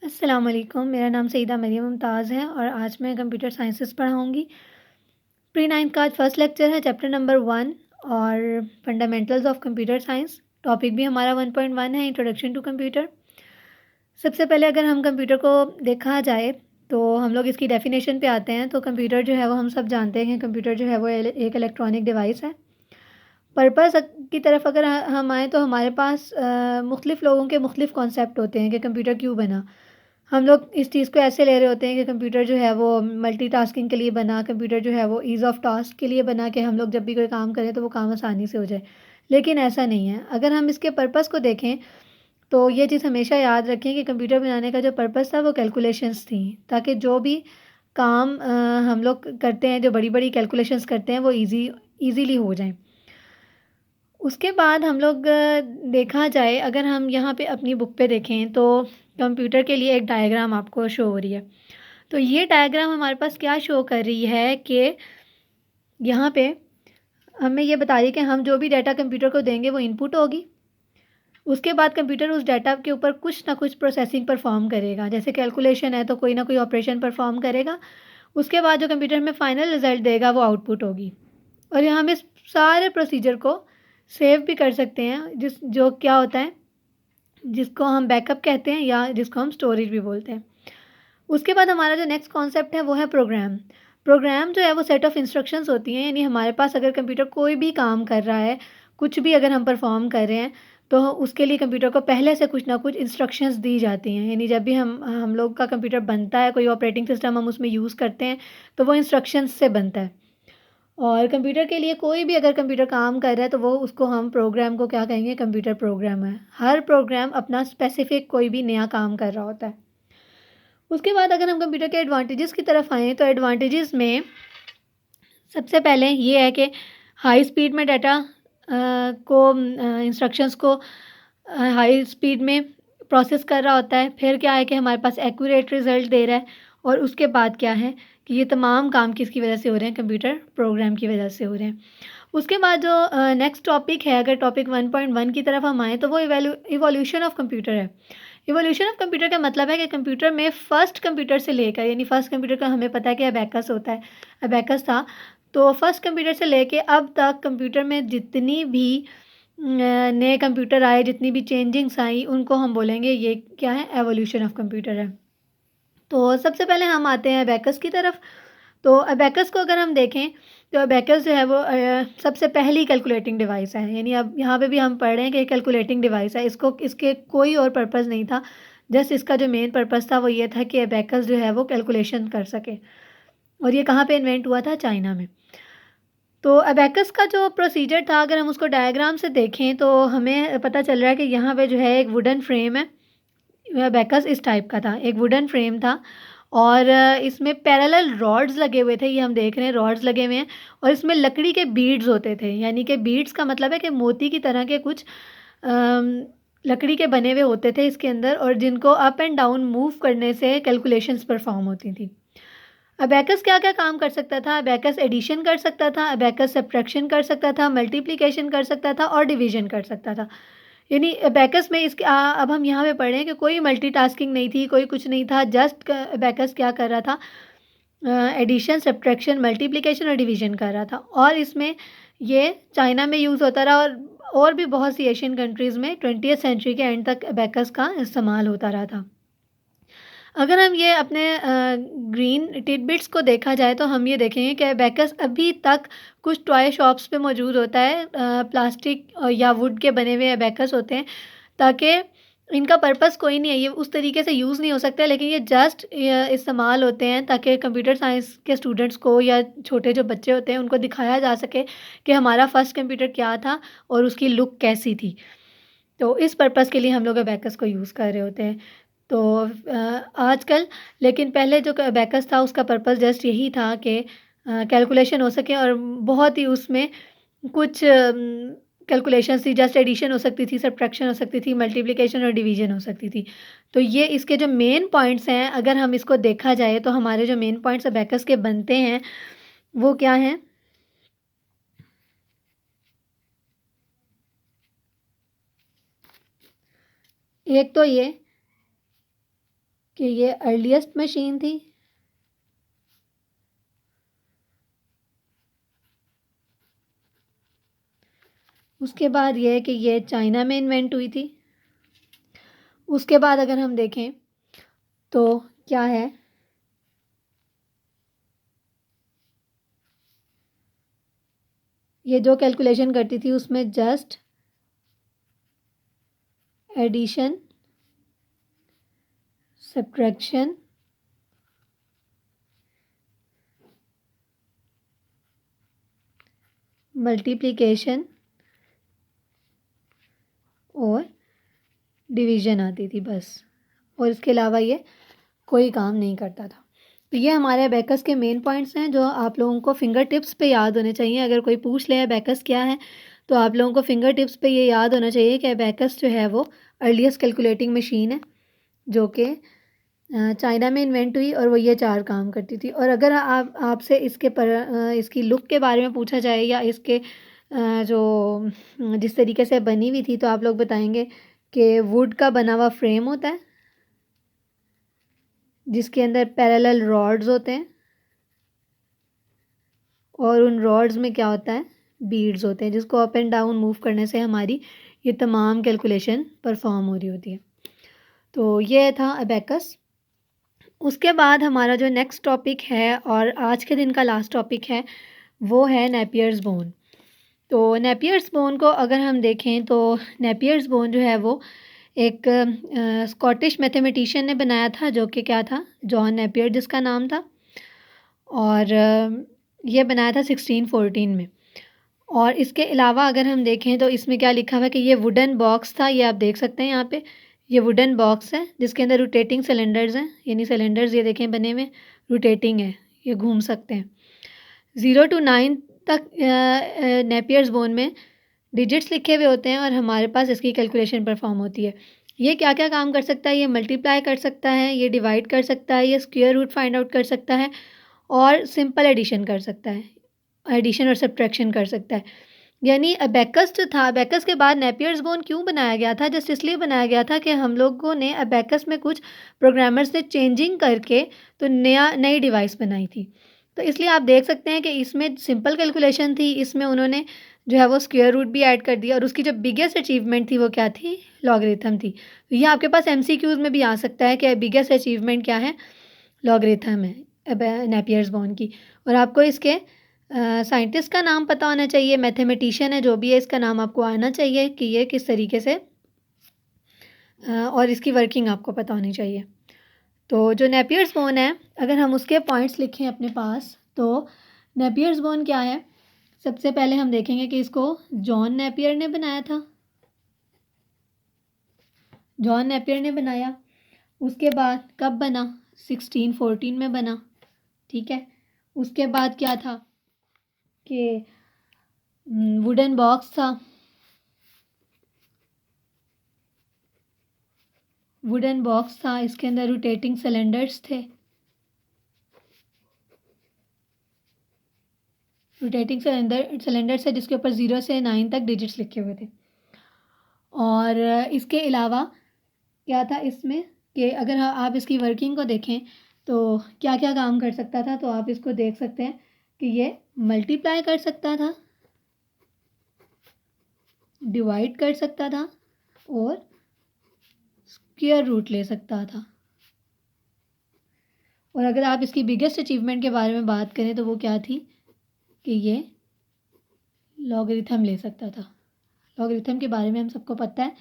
अस्सलाम वालेकुम। मेरा नाम सईदा मरियम मुमताज़ है और आज मैं कंप्यूटर साइंसेस पढ़ाऊँगी। प्री नाइन्थ का आज फर्स्ट लेक्चर है, चैप्टर नंबर 1 और fundamentals of computer science. Topic भी हमारा 1.1 है, इंट्रोडक्शन टू कंप्यूटर। सबसे पहले अगर हम कंप्यूटर को देखा जाए तो हम लोग इसकी डेफिनेशन पे आते हैं। तो कंप्यूटर जो है वो हम सब जानते हैं, कंप्यूटर जो है वो एक इलेक्ट्रॉनिक डिवाइस है। पर्पस की तरफ अगर हम आएँ तो हमारे पास मुख्तलिफ़ लोगों के मुख्तलिफ़ कॉन्सेप्ट होते हैं कि कंप्यूटर क्यों बना। हम लोग इस चीज़ को ऐसे ले रहे होते हैं कि कंप्यूटर जो है वो मल्टीटास्किंग के लिए बना, कंप्यूटर जो है वो ईज़ ऑफ टास्क के लिए बना कि हम लोग जब भी कोई काम करें तो वो काम आसानी से हो जाए। लेकिन ऐसा नहीं है। अगर हम इसके पर्पस को देखें तो ये चीज़ हमेशा याद रखें कि कंप्यूटर बनाने का जो पर्पस था वो कैलकुलेशंस थी, ताकि जो भी काम हम लोग करते हैं, जो बड़ी-बड़ी कैलकुलेशंस करते हैं वो ईज़िली हो जाएँ। उसके बाद हम लोग देखा जाए, अगर हम यहाँ पे अपनी बुक पे देखें तो कंप्यूटर के लिए एक डायग्राम आपको शो हो रही है। तो ये डायग्राम हमारे पास क्या शो कर रही है कि यहाँ पे हमें ये बता रही है कि हम जो भी डाटा कंप्यूटर को देंगे वो इनपुट होगी। उसके बाद कंप्यूटर उस डाटा के ऊपर कुछ ना कुछ प्रोसेसिंग परफॉर्म करेगा। जैसे कैलकुलेशन है तो कोई ना कोई ऑपरेशन परफॉर्म करेगा। उसके बाद जो कंप्यूटर हमें फाइनल रिज़ल्ट देगा वो आउटपुट होगी। और यहाँ हम इस सारे प्रोसीजर को सेव भी कर सकते हैं, जो क्या होता है, जिसको हम बैकअप कहते हैं या जिसको हम स्टोरेज भी बोलते हैं। उसके बाद हमारा जो नेक्स्ट कॉन्सेप्ट है वो है प्रोग्राम। प्रोग्राम जो है वो सेट ऑफ इंस्ट्रक्शंस होती हैं, यानी हमारे पास अगर कंप्यूटर कोई भी काम कर रहा है, कुछ भी अगर हम परफॉर्म कर रहे हैं, तो उसके लिए कंप्यूटर को पहले से कुछ ना कुछ इंस्ट्रक्शंस दी जाती हैं। यानी जब भी हम लोग का कंप्यूटर बनता है, कोई ऑपरेटिंग सिस्टम हम उसमें यूज़ करते हैं, तो वो इंस्ट्रक्शंस से बनता है। और कंप्यूटर के लिए कोई भी अगर कंप्यूटर काम कर रहा है तो वो उसको हम प्रोग्राम को क्या कहेंगे, कंप्यूटर प्रोग्राम है। हर प्रोग्राम अपना स्पेसिफिक कोई भी नया काम कर रहा होता है। उसके बाद अगर हम कंप्यूटर के एडवांटेजेस की तरफ आएँ तो एडवांटेजेस में सबसे पहले ये है कि हाई स्पीड में डाटा को इंस्ट्रक्शंस को हाई स्पीड में प्रोसेस कर रहा होता है। फिर क्या है कि हमारे पास एक्यूरेट रिज़ल्ट दे रहा है। और उसके बाद क्या है कि ये तमाम काम किसकी वजह से हो रहे हैं, कंप्यूटर प्रोग्राम की वजह से हो रहे हैं। उसके बाद जो नेक्स्ट टॉपिक है, अगर टॉपिक 1.1 की तरफ हम आएँ तो वो इवोल्यूशन ऑफ कंप्यूटर है। इवोल्यूशन ऑफ कंप्यूटर का मतलब है कि कंप्यूटर में फर्स्ट कंप्यूटर से लेकर, यानी फर्स्ट कंप्यूटर का हमें पता है कि अबेकस होता है, अबेकस था। तो फर्स्ट कंप्यूटर से लेके अब तक कंप्यूटर में जितनी भी नए कंप्यूटर आए, जितनी भी चेंजिंग्स आई, उनको हम बोलेंगे ये क्या है, एवोल्यूशन ऑफ कंप्यूटर है। तो सबसे पहले हम आते हैं अबेकस की तरफ। तो अबेकस को अगर हम देखें तो अबेकस जो है वो सबसे पहली कैलकुलेटिंग डिवाइस है। यानी अब यहाँ पे भी हम पढ़ रहे हैं कि कैलकुलेटिंग डिवाइस है, इसको इसके कोई और पर्पस नहीं था। जस्ट इसका जो मेन पर्पस था वो ये था कि अबेकस जो है वो कैलकुलेशन कर सके। और ये कहाँ पे इन्वेंट हुआ था, चाइना में। तो अबेकस का जो प्रोसीजर था, अगर हम उसको डायग्राम से देखें तो हमें पता चल रहा है कि यहाँ पे जो है एक वुडन फ्रेम है। अबेकस इस टाइप का था, एक वुडन फ्रेम था और इसमें पैरेलल रॉड्स लगे हुए थे। ये हम देख रहे हैं रॉड्स लगे हुए हैं और इसमें लकड़ी के बीड्स होते थे। यानी कि बीड्स का मतलब है कि मोती की तरह के कुछ लकड़ी के बने हुए होते थे इसके अंदर, और जिनको अप एंड डाउन मूव करने से कैलकुलेशंस परफॉर्म होती थी। अबेकस क्या-क्या काम कर सकता था? अबेकस एडिशन कर सकता था, अबेकस सब्ट्रैक्शन कर सकता था, मल्टीप्लिकेशन कर सकता था और डिवीज़न कर सकता था। यानी अबेकस में अब हम यहाँ पे पढ़ रहे हैं कि कोई मल्टीटास्किंग नहीं थी, कोई कुछ नहीं था, जस्ट अबेकस क्या कर रहा था, एडिशन, सब्ट्रैक्शन, मल्टीप्लिकेशन और डिवीज़न कर रहा था। और इसमें ये चाइना में यूज़ होता रहा और भी बहुत सी एशियन कंट्रीज़ में 20th सेंचुरी के एंड तक अबेकस का इस्तेमाल होता रहा था। अगर हम ये अपने ग्रीन टिडबिट्स को देखा जाए तो हम ये देखेंगे कि अबेकस अभी तक कुछ टॉय शॉप्स पे मौजूद होता है। प्लास्टिक या वुड के बने हुए अबेकस होते हैं, ताकि इनका पर्पस कोई नहीं है, ये उस तरीके से यूज़ नहीं हो सकता, लेकिन ये जस्ट इस्तेमाल होते हैं ताकि कंप्यूटर साइंस के स्टूडेंट्स को या छोटे जो बच्चे होते हैं उनको दिखाया जा सके कि हमारा फर्स्ट कंप्यूटर क्या था और उसकी लुक कैसी थी। तो इस पर्पस के लिए हम लोग अबेकस को यूज़ कर रहे होते हैं। तो आजकल, लेकिन पहले जो अबेकस था उसका पर्पस जस्ट यही था कि कैलकुलेशन हो सके, और बहुत ही उसमें कुछ कैलकुलेशंस थी, जस्ट एडिशन हो सकती थी, सब्ट्रैक्शन हो सकती थी, मल्टीप्लिकेशन और डिवीज़न हो सकती थी। तो ये इसके जो मेन पॉइंट्स हैं, अगर हम इसको देखा जाए तो हमारे जो मेन पॉइंट्स अबेकस के बनते हैं वो क्या हैं? एक तो ये कि ये अर्लीस्ट मशीन थी। उसके बाद ये है कि ये चाइना में इन्वेंट हुई थी। उसके बाद अगर हम देखें तो क्या है, ये जो कैलकुलेशन करती थी उसमें जस्ट एडिशन, सब्ट्रैक्शन, मल्टीप्लिकेशन और डिवीज़न आती थी बस, और इसके अलावा ये कोई काम नहीं करता था। तो ये हमारे अबेकस के मेन पॉइंट्स हैं जो आप लोगों को फिंगर टिप्स पे याद होने चाहिए। अगर कोई पूछ ले अबेकस क्या है तो आप लोगों को फिंगर टिप्स पे ये याद होना चाहिए कि अबेकस जो है वो अर्लीस्ट कैलकुलेटिंग मशीन है जो कि चाइना में इन्वेंट हुई और वो ये 4 काम करती थी। और अगर आप आपसे इसकी लुक के बारे में पूछा जाए या इसके जो जिस तरीके से बनी हुई थी तो आप लोग बताएंगे कि वुड का बना हुआ फ्रेम होता है जिसके अंदर पैरेलल रॉड्स होते हैं और उन रॉड्स में क्या होता है, बीड्स होते हैं जिसको अप एंड डाउन मूव करने से हमारी ये तमाम कैलकुलेशन परफॉर्म हो रही होती है। तो ये था अबेकस। उसके बाद हमारा जो नेक्स्ट टॉपिक है और आज के दिन का लास्ट टॉपिक है वो है नेपियर्स बोन। तो नेपियर्स बोन को अगर हम देखें तो नेपियर्स बोन जो है वो एक स्कॉटिश मैथमेटिशियन ने बनाया था जो कि क्या था, जॉन नेपियर जिसका नाम था, और ये बनाया था 1614 में। और इसके अलावा अगर हम देखें तो इसमें क्या लिखा हुआ है कि ये वुडन बॉक्स था, ये आप देख सकते हैं यहाँ पे, ये वुडन बॉक्स है जिसके अंदर रोटेटिंग सिलेंडर्स हैं, यानी सिलेंडर्स ये देखें बने हुए रोटेटिंग है, ये घूम सकते हैं। 0 to 9 तक नेपियर्स बोन में डिजिट्स लिखे हुए होते हैं और हमारे पास इसकी कैलकुलेशन परफॉर्म होती है। ये क्या क्या काम कर सकता है, ये मल्टीप्लाई कर सकता है, ये डिवाइड कर सकता है, ये स्क्वायर रूट फाइंड आउट कर सकता है और सिंपल एडिशन कर सकता है, एडिशन और सब्ट्रैक्शन कर सकता है। यानी अबेकस जो था, अबेकस के बाद नेपियर्स बोन क्यों बनाया गया था, जस्ट इसलिए बनाया गया था कि हम लोगों ने अबेकस में कुछ प्रोग्रामर्स ने चेंजिंग करके तो नई डिवाइस बनाई थी। तो इसलिए आप देख सकते हैं कि इसमें सिंपल कैलकुलेशन थी, इसमें उन्होंने जो है वो स्क्वायर रूट भी ऐड कर दिया और उसकी जो बिगेस्ट अचीवमेंट थी वो क्या थी, लॉगरिथम थी। तो ये आपके पास एमसीक्यूज में भी आ सकता है कि बिगेस्ट अचीवमेंट क्या है, लॉगरिथम है नेपियर्स बोन की। और आपको इसके साइंटिस्ट का नाम पता होना चाहिए, मैथमेटिशियन है जो भी है इसका नाम आपको आना चाहिए कि ये किस तरीके से और इसकी वर्किंग आपको पता होनी चाहिए। तो जो नेपियर्स बोन है अगर हम उसके पॉइंट्स लिखें अपने पास तो नेपियर्स बोन क्या है, सबसे पहले हम देखेंगे कि इसको जॉन नेपियर ने बनाया था, जॉन नेपियर ने बनाया। उसके बाद कब बना, 1614 में बना, ठीक है। उसके बाद क्या था कि वुडन बॉक्स था, वुडन बॉक्स था, इसके अंदर रोटेटिंग सिलेंडर्स थे, रोटेटिंग सिलेंडर से जिसके ऊपर 0 से 9 तक डिजिट्स लिखे हुए थे। और इसके अलावा क्या था इसमें कि अगर आप इसकी वर्किंग को देखें तो क्या क्या काम कर सकता था, तो आप इसको देख सकते हैं कि ये मल्टीप्लाई कर सकता था, डिवाइड कर सकता था और स्क्वायर रूट ले सकता था। और अगर आप इसकी बिगेस्ट अचीवमेंट के बारे में बात करें तो वो क्या थी कि ये लॉगरिथम ले सकता था। लॉगरिथम के बारे में हम सबको पता है,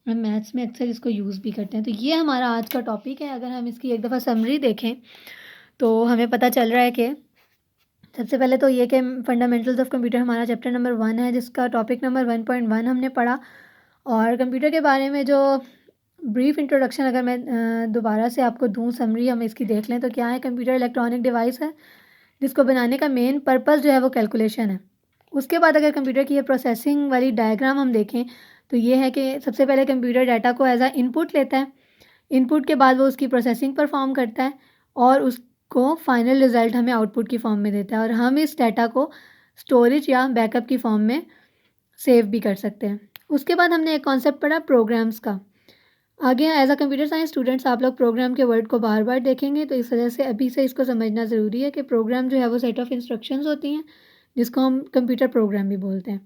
हम मैथ्स में अक्सर इसको यूज़ भी करते हैं। तो ये हमारा आज का टॉपिक है। अगर हम इसकी एक दफ़ा समरी देखें तो हमें पता चल रहा है कि सबसे पहले तो ये कि फंडामेंटल्स ऑफ कंप्यूटर हमारा चैप्टर नंबर 1 है जिसका टॉपिक नंबर 1.1 हमने पढ़ा। और कंप्यूटर के बारे में जो ब्रीफ इंट्रोडक्शन अगर मैं दोबारा से आपको दूँ, समरी हम इसकी देख लें तो क्या है, कंप्यूटर इलेक्ट्रॉनिक डिवाइस है जिसको बनाने का मेन पर्पस जो है वो कैलकुलेशन है। उसके बाद अगर कंप्यूटर की ये प्रोसेसिंग वाली डायग्राम हम देखें तो ये है कि सबसे पहले कंप्यूटर डाटा को एज आ इनपुट लेता है, इनपुट के बाद वो उसकी प्रोसेसिंग परफॉर्म करता है और उसको फाइनल रिज़ल्ट हमें आउटपुट की फॉर्म में देता है और हम इस डाटा को स्टोरेज या बैकअप की फॉर्म में सेव भी कर सकते हैं। उसके बाद हमने एक कॉन्सेप्ट पढ़ा प्रोग्राम्स का। आगे as a computer science students आप लोग प्रोग्राम के वर्ड को बार बार देखेंगे, तो इस वजह से अभी से इसको समझना ज़रूरी है कि प्रोग्राम जो है वो सेट ऑफ इंस्ट्रक्शंस होती हैं, जिसको हम कंप्यूटर प्रोग्राम भी बोलते हैं।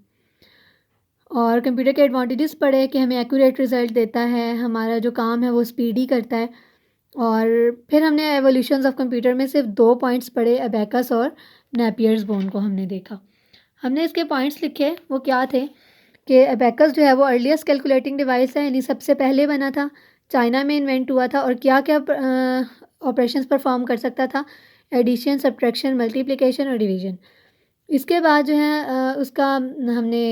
और कंप्यूटर के एडवांटेजेस पढ़े कि हमें एक्यूरेट रिज़ल्ट देता है, हमारा जो काम है वो स्पीडी करता है। और फिर हमने एवोल्यूशंस ऑफ कंप्यूटर में सिर्फ 2 पॉइंट्स पढ़े, अबेकस और नेपियर्स बोन को हमने देखा। हमने इसके पॉइंट्स लिखे, वो क्या थे कि अबेकस जो है वो अर्लीस्ट कैलकुलेटिंग डिवाइस है, यानी सबसे पहले बना था, चाइना में इन्वेंट हुआ था और क्या क्या ऑपरेशंस परफॉर्म कर सकता था, एडिशन, सब्ट्रैक्शन, मल्टीप्लिकेशन और डिवीजन। इसके बाद जो है उसका हमने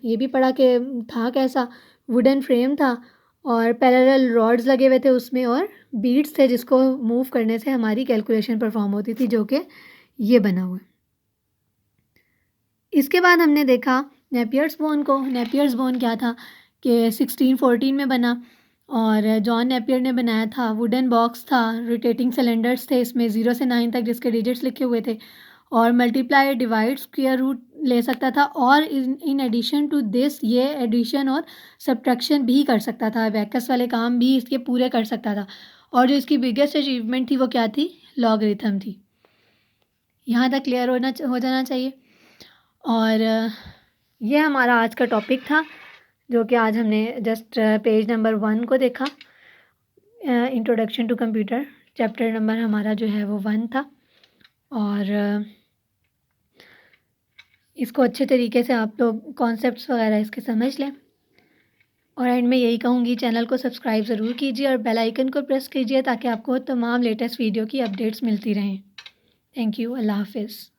ये भी पढ़ा कि था कैसा, वुडन फ्रेम था और पैरेलल रॉड्स लगे हुए थे उसमें और बीट्स थे जिसको मूव करने से हमारी कैलकुलेशन परफॉर्म होती थी, जो कि ये बना हुआ है। इसके बाद हमने देखा नेपियर्स बोन को। नेपियर्स बोन क्या था कि 1614 में बना और जॉन नेपियर ने बनाया था। वुडन बॉक्स था, रोटेटिंग सिलेंडर्स थे इसमें 0 से 9 तक जिसके डिजिट्स लिखे हुए थे और मल्टीप्लाई डिवाइड स्क्वायर रूट ले सकता था और इन एडिशन टू दिस ये एडिशन और सब्ट्रैक्शन भी कर सकता था, अबेकस वाले काम भी इसके पूरे कर सकता था। और जो इसकी बिगेस्ट अचीवमेंट थी वो क्या थी, लॉगरिथम थी। यहाँ तक क्लियर हो जाना चाहिए। और ये हमारा आज का टॉपिक था, जो कि आज हमने जस्ट पेज नंबर 1 को देखा, introduction to computer. Chapter number हमारा जो है वो 1 था और इसको अच्छे तरीके से आप लोग कॉन्सेप्ट्स वगैरह इसके समझ लें। और एंड में यही कहूँगी, चैनल को सब्सक्राइब ज़रूर कीजिए और बेल आइकन को प्रेस कीजिए ताकि आपको तमाम लेटेस्ट वीडियो की अपडेट्स मिलती रहें। Thank you. अल्लाह हाफिज़।